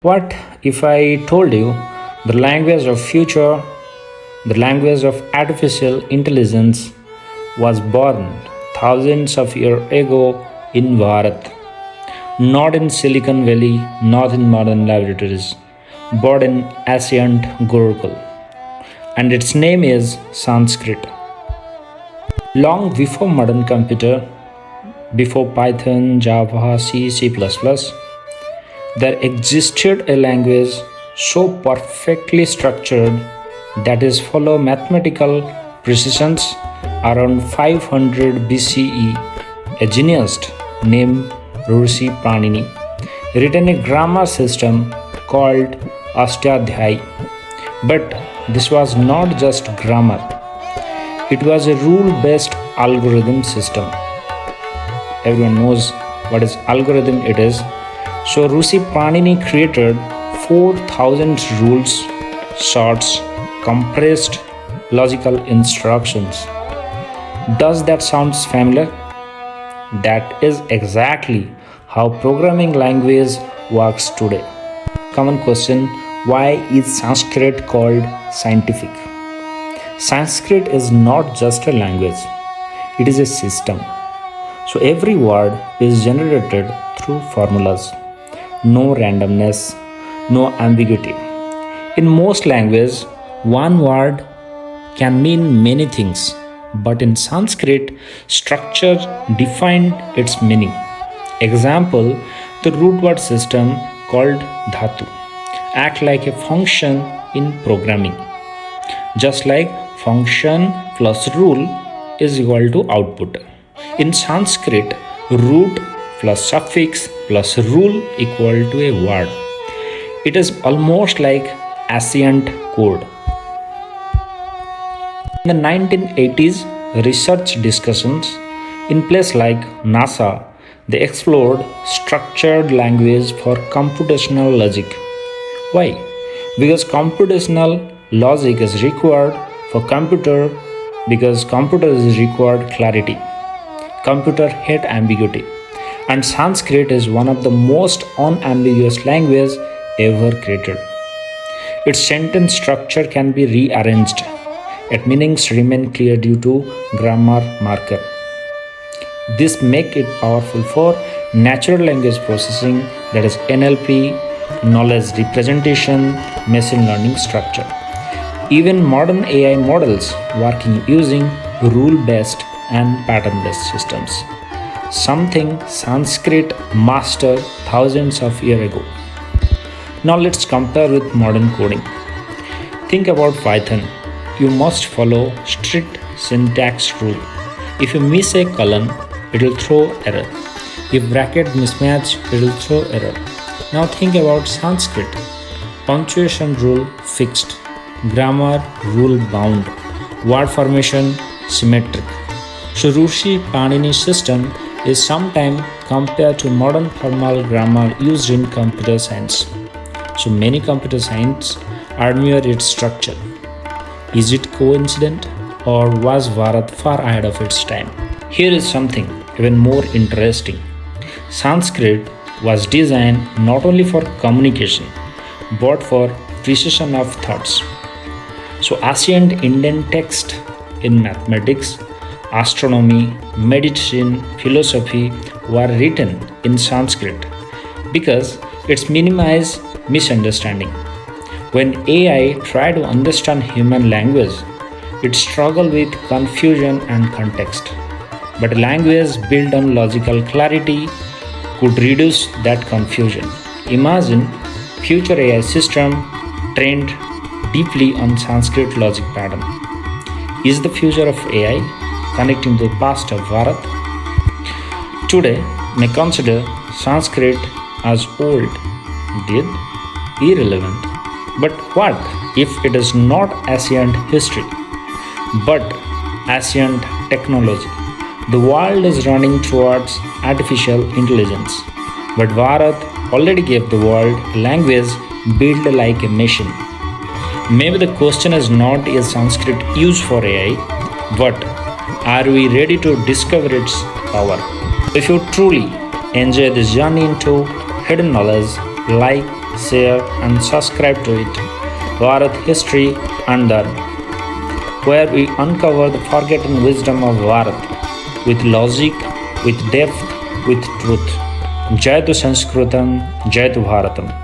What if I told you the language of future, the language of artificial intelligence was born thousands of years ago in Bharat, not in Silicon Valley, not in modern laboratories, but in ancient Gurukul, and its name is Sanskrit. Long before modern computer, before Python, Java, C++, there existed a language so perfectly structured that is follow mathematical precisions. Around 500 BCE, a genius named Panini written a grammar system called Ashtadhyayi. But this was not just grammar, it was a rule-based algorithm system. Everyone knows what is algorithm it is. So Panini created 4,000 rules, shorts, compressed logical instructions. Does that sound familiar? That is exactly how programming language works today. Common question: why is Sanskrit called scientific? Sanskrit is not just a language, it is a system. So every word is generated through formulas. No randomness, no ambiguity. In most languages, one word can mean many things, but in Sanskrit, structure defined its meaning. Example, the root word system called dhatu act like a function in programming. Just like function plus rule is equal to output. In Sanskrit, root plus suffix plus rule equal to a word. It is almost like ancient code. In the 1980s, research discussions in places like NASA, they explored structured language for computational logic. Why? Because computational logic is required for computer, because computer is required clarity. Computer hate ambiguity. And Sanskrit is one of the most unambiguous languages ever created. Its sentence structure can be rearranged, yet meanings remain clear due to grammar marker. This makes it powerful for natural language processing, that is NLP, knowledge representation, machine learning structure. Even modern AI models working using rule-based and pattern-based systems, something Sanskrit mastered thousands of years ago. Now let's compare with modern coding. Think about Python. You must follow strict syntax rule. If you miss a colon, it will throw error. If bracket mismatch, it will throw error. Now think about Sanskrit. Punctuation rule fixed, grammar rule bound, word formation symmetric. So Panini system is sometimes compared to modern formal grammar used in computer science. So many computer science admire its structure. Is it coincident, or was Bharat far ahead of its time? Here is something even more interesting. Sanskrit was designed not only for communication but for precision of thoughts. So ancient Indian texts in mathematics, astronomy, medicine, philosophy were written in Sanskrit because it minimizes misunderstanding. When AI tried to understand human language, it struggled with confusion and context. But a language built on logical clarity could reduce that confusion. Imagine future AI system trained deeply on Sanskrit logic pattern. Is the future of AI connecting to the past of Bharat? Today may consider Sanskrit as old, dead, irrelevant. But what if it is not ancient history, but ancient technology? The world is running towards artificial intelligence, but Bharat already gave the world a language built like a machine. Maybe the question is not is Sanskrit used for AI, but are we ready to discover its power? If you truly enjoy this journey into hidden knowledge, like, share, and subscribe to it. Bharat History Undone, where we uncover the forgotten wisdom of Bharat with logic, with depth, with truth. Jai tu Sanskritam, Jai tu Bharatam.